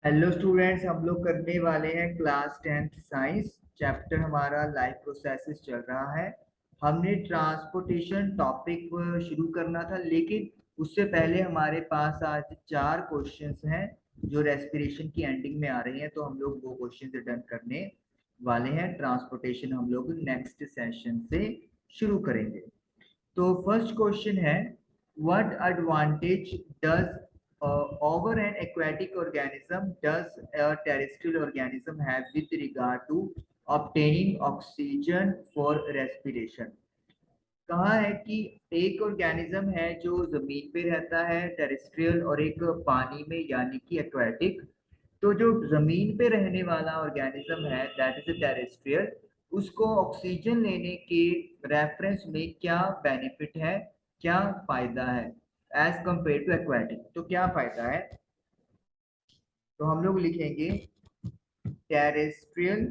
Hello students, हम लोग करने वाले हैं क्लास 10th साइंस। चैप्टर हमारा लाइफ प्रोसेसेस चल रहा है। हमने ट्रांसपोर्टेशन टॉपिक शुरू करना था, लेकिन उससे पहले हमारे पास आज 4 क्वेश्चंस हैं जो रेस्पिरेशन की एंडिंग में आ रही हैं, तो हम लोग वो क्वेश्चंस अटेम्प्ट करने वाले हैं। ट्रांसपोर्टेशन हम लोग नेक्स्ट सेशन से शुरू करेंगे। तो फर्स्ट क्वेश्चन है, what advantage does over an aquatic organism does a terrestrial organism have with regard to obtaining oxygen for respiration? कहा है कि एक ऑर्गेनिज्म है जो जमीन पे रहता है टेरेस्ट्रियल, और एक पानी में यानी कि एक्वेटिक। तो जो जमीन पे रहने वाला ऑर्गेनिज्म है दैट इज टेरेस्ट्रियल, उसको ऑक्सीजन लेने के रेफरेंस में क्या बेनिफिट है, क्या फायदा है एज कंपेयर टू एक्वेटिक। तो क्या फायदा है, तो हम लोग लिखेंगे terrestrial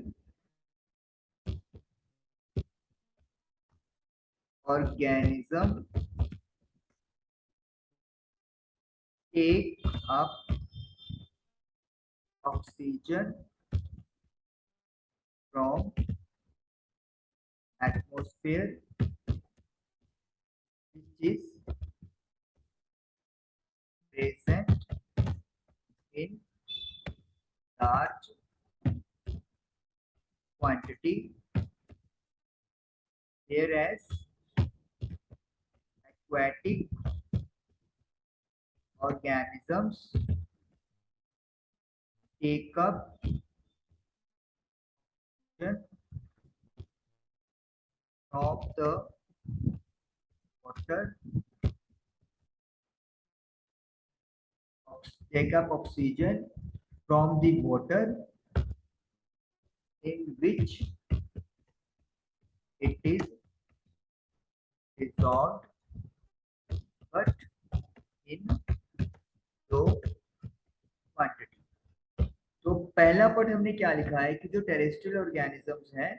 organism take up oxygen from atmosphere which is present in large quantity, whereas aquatic organisms take up oxygen from the water, take up oxygen from the water in which it is dissolved but in low quantity। तो पहला point हमने क्या लिखा है कि जो terrestrial organisms हैं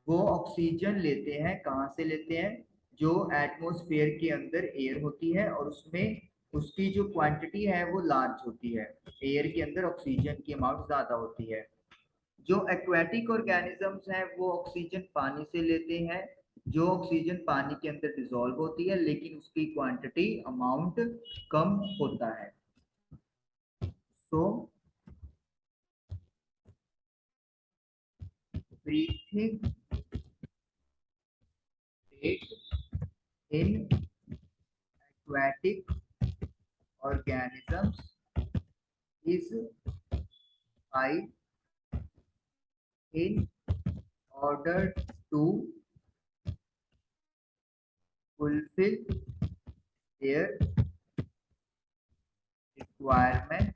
वो ऑक्सीजन लेते हैं। कहाँ से लेते हैं? जो एटमॉस्फेयर के अंदर एयर होती है और उसमें उसकी जो क्वांटिटी है वो लार्ज होती है। एयर के अंदर ऑक्सीजन की अमाउंट ज्यादा होती है। जो एक्वेटिक ऑर्गेनिजम्स हैं वो ऑक्सीजन पानी से लेते हैं। जो ऑक्सीजन पानी के अंदर डिसॉल्व होती है, लेकिन उसकी क्वांटिटी अमाउंट कम होता है। So breathing rate in aquatic organisms is high in order to fulfill their requirement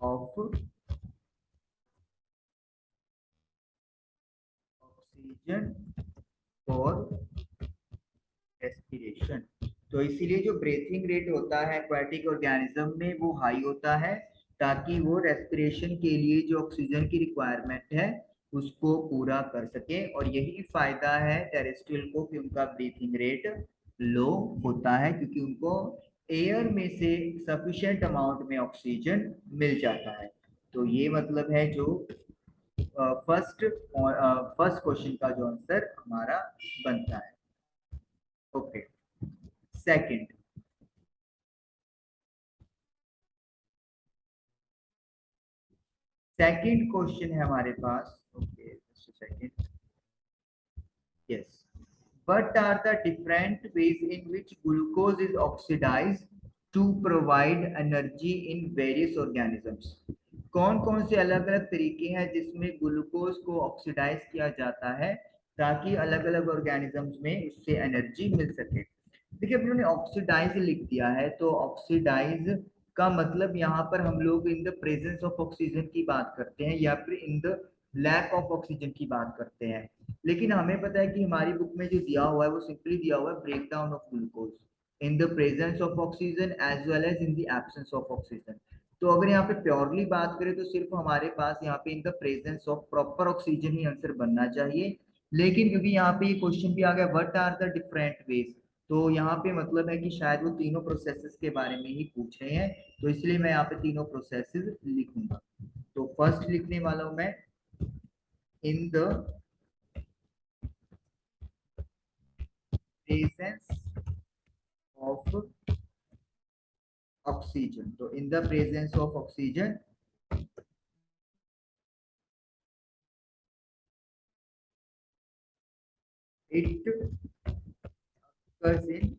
of oxygen for respiration। तो इसीलिए जो ब्रीथिंग रेट होता है एक्वाटिक ऑर्गेनिज्म में वो हाई होता है, ताकि वो रेस्पिरेशन के लिए जो ऑक्सीजन की रिक्वायरमेंट है उसको पूरा कर सके। और यही फायदा है टेरेस्ट्रियल को कि उनका ब्रीथिंग रेट लो होता है, क्योंकि उनको एयर में से सफिशिएंट अमाउंट में ऑक्सीजन मिल जाता है। तो ये मतलब है जो फर्स्ट फर्स्ट क्वेश्चन का जो आंसर हमारा बनता है। ओके, सेकंड सेकंड क्वेश्चन है हमारे पास। Okay, second, yes, what are the different ways in which glucose is oxidized to provide energy in various organisms? कौन कौन से अलग अलग तरीके हैं जिसमें ग्लूकोज को ऑक्सीडाइज किया जाता है ताकि अलग अलग ऑर्गेनिजम्स में उससे एनर्जी मिल सके। देखिए, उन्होंने ऑक्सीडाइज लिख दिया है, तो ऑक्सीडाइज का मतलब यहाँ पर हम लोग in the presence of oxygen की बात करते हैं या फिर in the lack of oxygen की बात करते हैं। लेकिन हमें पता है कि हमारी बुक में जो दिया हुआ है वो सिंपली दिया हुआ है break down of glucose in the presence of oxygen as well as in the absence of oxygen. तो अगर यहाँ पे प्योरली बात करें तो सिर्फ हमारे पास यहाँ पे इन the presence of proper oxygen he answer बनना चाहिए। लेकिन क्योंकि यहाँ पे ये क्वेश्चन भी आ गया, what are the different ways, तो यहाँ पे मतलब है कि शायद वो तीनों प्रोसेसेस के बारे में ही पूछ रहे हैं, तो इसलिए मैं यहाँ पे तीनों प्रोसेसेस लिखूंगा। तो फर्स्ट लिखने वाला हूं मैं, in the presence of oxygen. तो in the presence of oxygen, it occurs in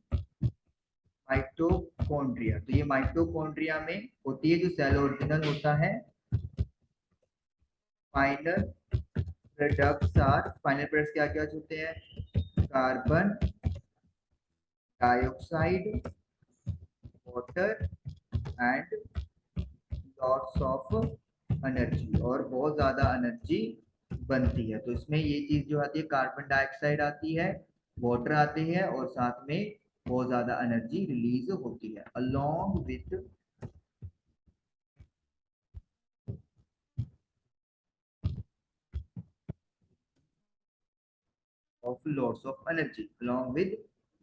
mitochondria. तो ये माइटोकॉन्ड्रिया में होती है, जो सेल ऑर्गेनल होता है। Final products are, final products क्या क्या होते हैं? Carbon dioxide, water and lots of energy, और बहुत ज्यादा एनर्जी बनती है। तो इसमें ये चीज जो आती है, कार्बन डाइऑक्साइड आती है, वाटर आते हैं, और साथ में बहुत ज्यादा एनर्जी रिलीज होती है, along width of lots of energy, along with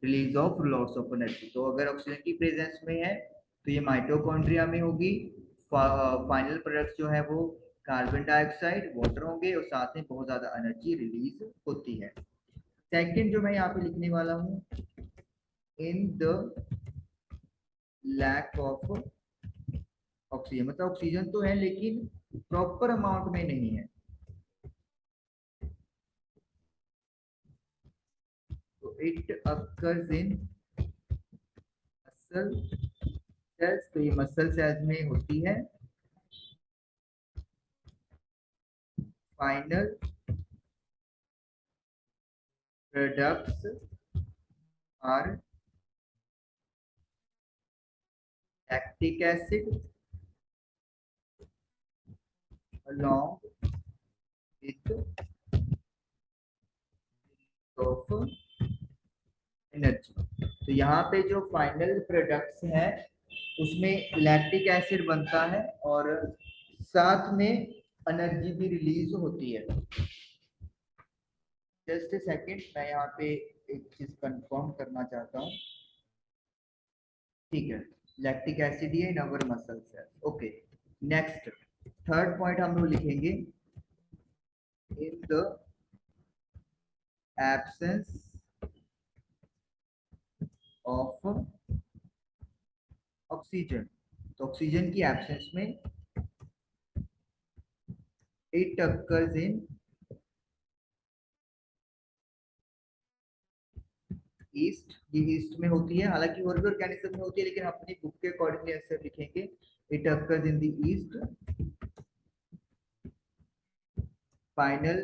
release of lots of energy. तो अगर ऑक्सीजन की प्रेजेंस में है तो ये माइटोकॉन्ड्रिया में होगी। फाइनल प्रोडक्ट्स जो है वो कार्बन डाइऑक्साइड, वाटर होंगे, और साथ में बहुत ज्यादा एनर्जी रिलीज होती है। सेकंड जो मैं यहाँ पे लिखने वाला हूँ, in the lack of oxygen. मतलब ऑक्सीजन तो है लेकिन प्रॉपर अमाउंट में नहीं है। तो it occurs in muscle cells. तो ये मसल सेल्स में होती है। Final products are lactic acid along with of energy. तो यहाँ पे जो फाइनल प्रोडक्ट्स हैं उसमें लैक्टिक एसिड बनता है, और साथ में एनर्जी भी रिलीज होती है। जस्ट ए सेकेंड, मैं यहाँ पे एक चीज कंफर्म करना चाहता हूँ। ठीक है, लैक्टिक एसिड ही है in our muscle cells. Okay, next third point हम लोग लिखेंगे, in the absence of oxygen. तो ऑक्सीजन की एब्सेंस में इट अकर्स इन ईस्ट। ये ईस्ट में होती है, हालांकि और भी ऑर्गेनिज्म में होती है, लेकिन अपनी बुक के अकॉर्डिंगली आंसर लिखेंगे, it occurs in the yeast. Final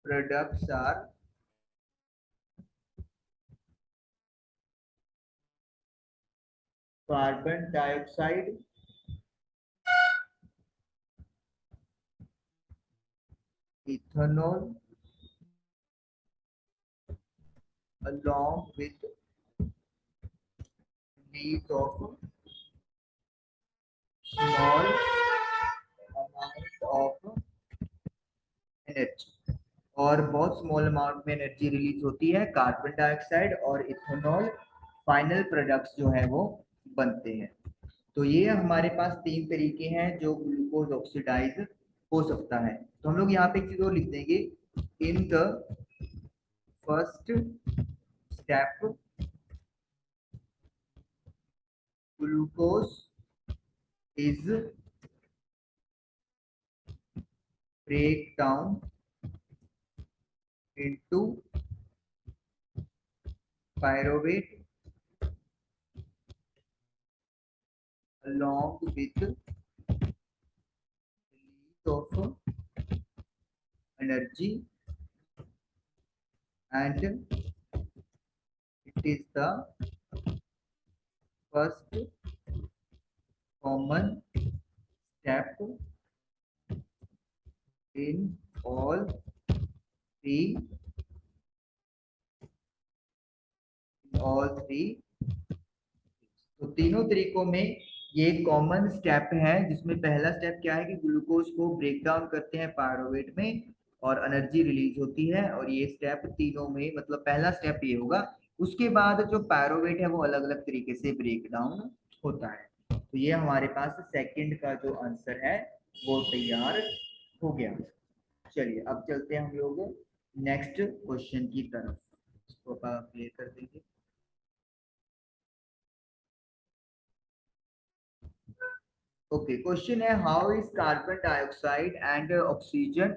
products are carbon dioxide, ethanol, along with release of small amount of energy, और बहुत स्मॉल अमाउंट में एनर्जी रिलीज होती है। कार्बन डाइऑक्साइड और इथेनॉल फाइनल प्रोडक्ट्स जो है वो बनते हैं। तो ये हमारे पास तीन तरीके हैं जो ग्लूकोज ऑक्सीडाइज हो सकता है। तो हम लोग यहाँ पे एक चीज और लिख देंगे, in the first step glucose is break down into pyruvate along with release of energy, and it is the first common step in three all three। तो तीनों तरीकों में ये कॉमन स्टेप है, जिसमें पहला स्टेप क्या है कि ग्लूकोज को ब्रेक डाउन करते हैं पायरुवेट में, और एनर्जी रिलीज होती है। और ये स्टेप तीनों में, मतलब पहला स्टेप ये होगा। उसके बाद जो पायरोवेट है वो अलग अलग तरीके से ब्रेक डाउन होता है। तो ये हमारे पास सेकंड का जो आंसर है वो तैयार हो गया। चलिए अब चलते हैं हम लोग नेक्स्ट क्वेश्चन की तरफ। इसको क्लियर कर देंगे। ओके, क्वेश्चन है how is carbon dioxide and oxygen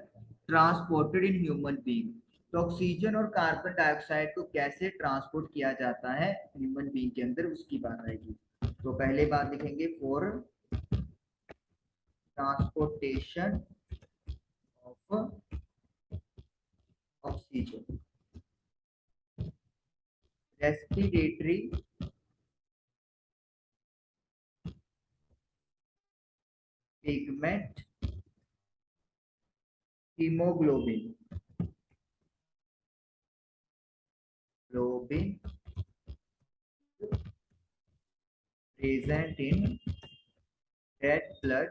transported in human being. तो ऑक्सीजन और कार्बन डाइऑक्साइड को कैसे ट्रांसपोर्ट किया जाता है ह्यूमन बीइंग के अंदर, उसकी बात आएगी। तो पहले बात लिखेंगे for transportation of oxygen, respiratory pigment haemoglobin globin present in red blood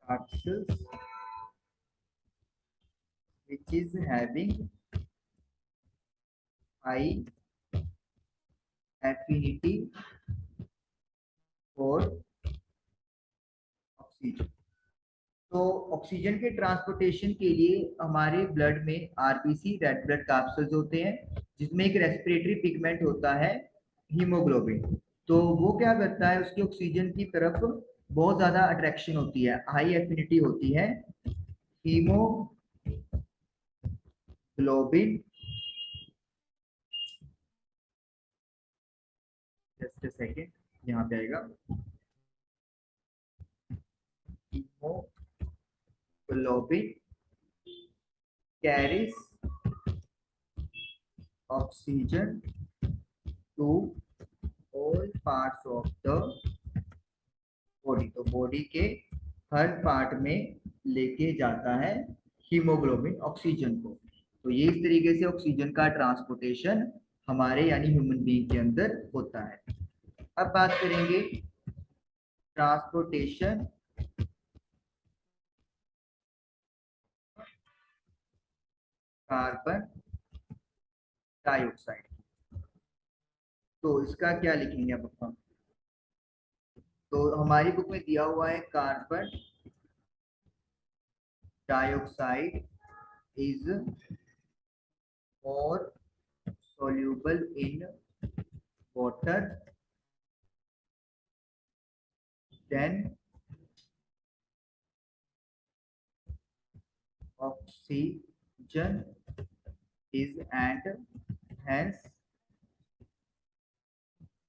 capsules which is having high affinity for oxygen। तो ऑक्सीजन के ट्रांसपोर्टेशन के लिए हमारे ब्लड में आरबीसी रेड ब्लड कैप्सूल्स होते हैं, जिसमें एक रेस्पिरेटरी पिगमेंट होता है हीमोग्लोबिन। तो वो क्या करता है, उसकी ऑक्सीजन की तरफ बहुत ज्यादा अट्रैक्शन होती है, हाई एफिनिटी होती है। हीमोग्लोबिन, जस्ट अ सेकेंड यहाँ पे आएगा, haemoglobin carries oxygen to all parts of the body। तो बॉडी के हर पार्ट में लेके जाता है हीमोग्लोबिन ऑक्सीजन को। तो ये इस तरीके से ऑक्सीजन का ट्रांसपोर्टेशन हमारे यानी ह्यूमन बीइंग के अंदर होता है। अब बात करेंगे ट्रांसपोर्टेशन कार्बन डाइऑक्साइड। तो इसका क्या लिखेंगे अब हम। तो हमारी बुक में दिया हुआ है carbon dioxide is more soluble in water than oxygen is, and hence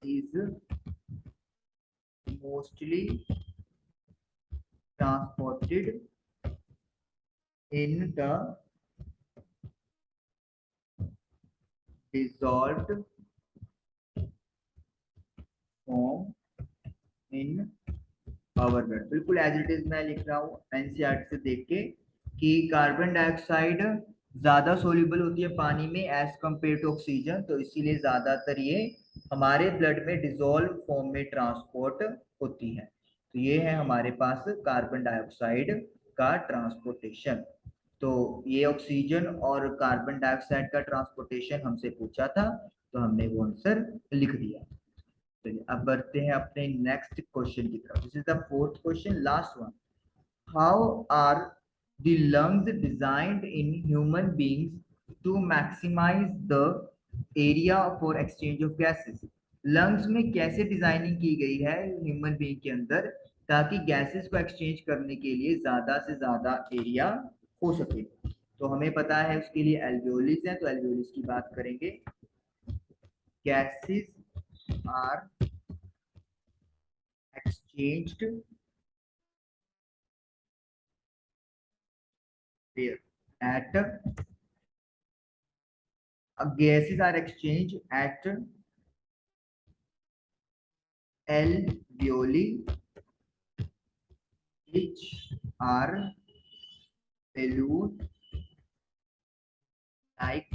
is mostly transported in the dissolved form in our blood। बिल्कुल एज इट इज मैं लिख रहा हूँ एनसीईआरटी से देख के कि कार्बन डाइऑक्साइड ज्यादा सोल्यूबल होती है पानी में एज कंपेयर टू ऑक्सीजन, तो इसीलिए ज्यादातर ये हमारे ब्लड में डिसॉल्व फॉर्म में ट्रांसपोर्ट होती है। तो ये है हमारे पास कार्बन डाइऑक्साइड का ट्रांसपोर्टेशन। तो ये ऑक्सीजन और कार्बन डाइऑक्साइड का ट्रांसपोर्टेशन हमसे पूछा था, तो हमने वो आंसर लिख दिया। चलिए अब बढ़ते हैं अपने नेक्स्ट क्वेश्चन की तरफ। This is the fourth question, last one. How are the lungs designed in human beings to maximise the area for exchange of gases. Lungs में कैसे डिजाइनिंग की गई है ह्यूमन बीइंग के अंदर, ताकि गैसेस को एक्सचेंज करने के लिए ज्यादा से ज्यादा एरिया हो सके। तो हमें पता है उसके लिए एल्वियोलिस है, तो एल्वियोलिस की बात करेंगे। Gases are exchanged where at gases are exchanged at alveoli, which are balloon like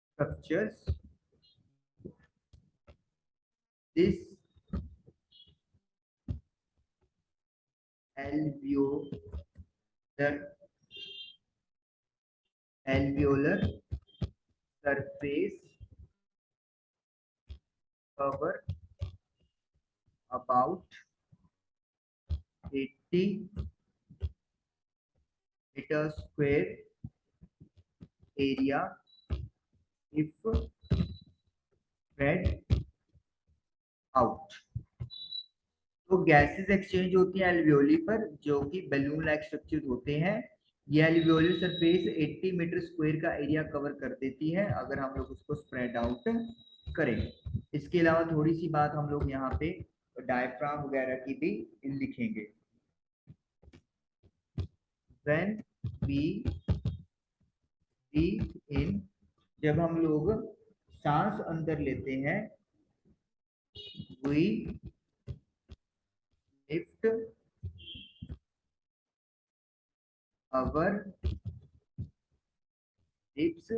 structures। This alveolar surface cover about 80 meter square area if spread out। तो गैसेस एक्सचेंज होती है एल्वियोली पर, जो कि बैलून लाइक स्ट्रक्चर्स होते हैं। ये alveolar surface 80 metre square का एरिया कवर कर देती है अगर हम लोग उसको स्प्रेड आउट करें। इसके अलावा थोड़ी सी बात हम लोग यहाँ पे डायफ्राम वगैरह की भी लिखेंगे। When we breathe in, जब हम लोग सांस अंदर लेते हैं, we lift our hips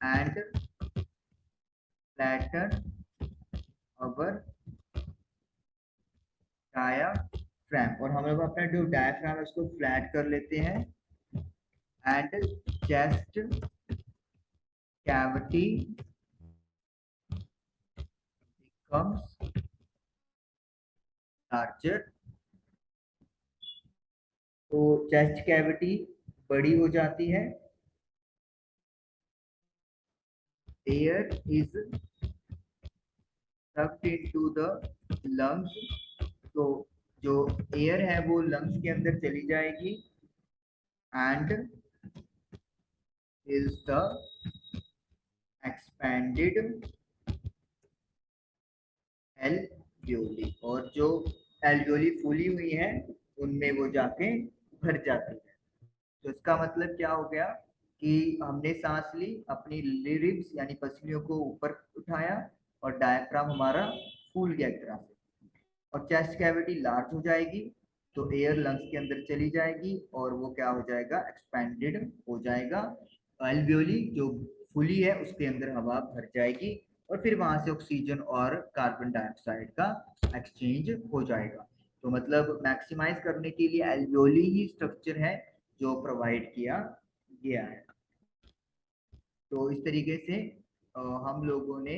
and flatten our diaphragm, और हम लोग अपना जो डायफ्राम है उसको फ्लैट कर लेते हैं। And chest cavity becomes larger, तो चेस्ट कैविटी बड़ी हो जाती है। Air is sucked into the lungs, तो जो एयर है वो लंग्स के अंदर चली जाएगी। And is the expanded alveoli, और जो एल्वियोली फूली हुई है उनमें वो जाके भर जाती है। तो इसका मतलब क्या हो गया कि हमने सांस ली, अपनी लिरिब्स यानी पसलियों को ऊपर उठाया और डायफ्राम हमारा फूल गया एक तरह से, और चेस्ट कैविटी लार्ज हो जाएगी, तो एयर लंग्स के अंदर चली जाएगी और वो क्या हो जाएगा, एक्सपेंडेड हो जाएगा। एल्वियोली जो फुली है उसके अंदर हवा भर जाएगी और फिर वहां से ऑक्सीजन और कार्बन डाइऑक्साइड का एक्सचेंज हो जाएगा। तो मतलब मैक्सिमाइज करने के लिए एल्वियोली ही स्ट्रक्चर है जो प्रोवाइड किया गया है। तो इस तरीके से हम लोगों ने,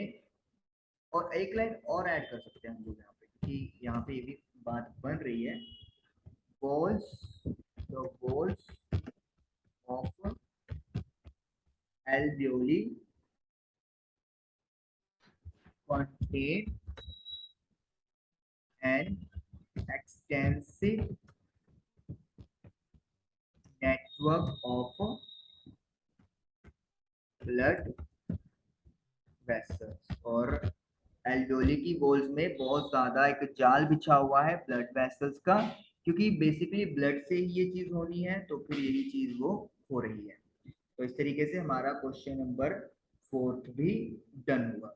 और एक लाइन और ऐड कर सकते हैं हम लोग यहाँ पे कि यहाँ पे ये भी बात बन रही है, walls, the walls of alveoli contain an extensive network of blood vessels, और एल्वियोली की वॉल्स में बहुत ज्यादा एक जाल बिछा हुआ है ब्लड वेसल्स का, क्योंकि बेसिकली ब्लड से ही ये चीज होनी है, तो फिर यही चीज वो हो रही है। तो इस तरीके से हमारा क्वेश्चन नंबर 4 भी डन हुआ।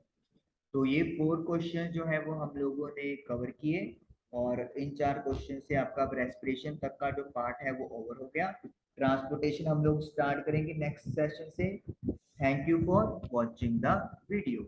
तो ये 4 क्वेश्चन जो है वो हम लोगों ने कवर किए, और इन 4 क्वेश्चन से आपका रेस्पिरेशन तक का जो पार्ट है वो ओवर हो गया। ट्रांसपोर्टेशन हम लोग स्टार्ट करेंगे नेक्स्ट सेशन से। Thank you for watching the video.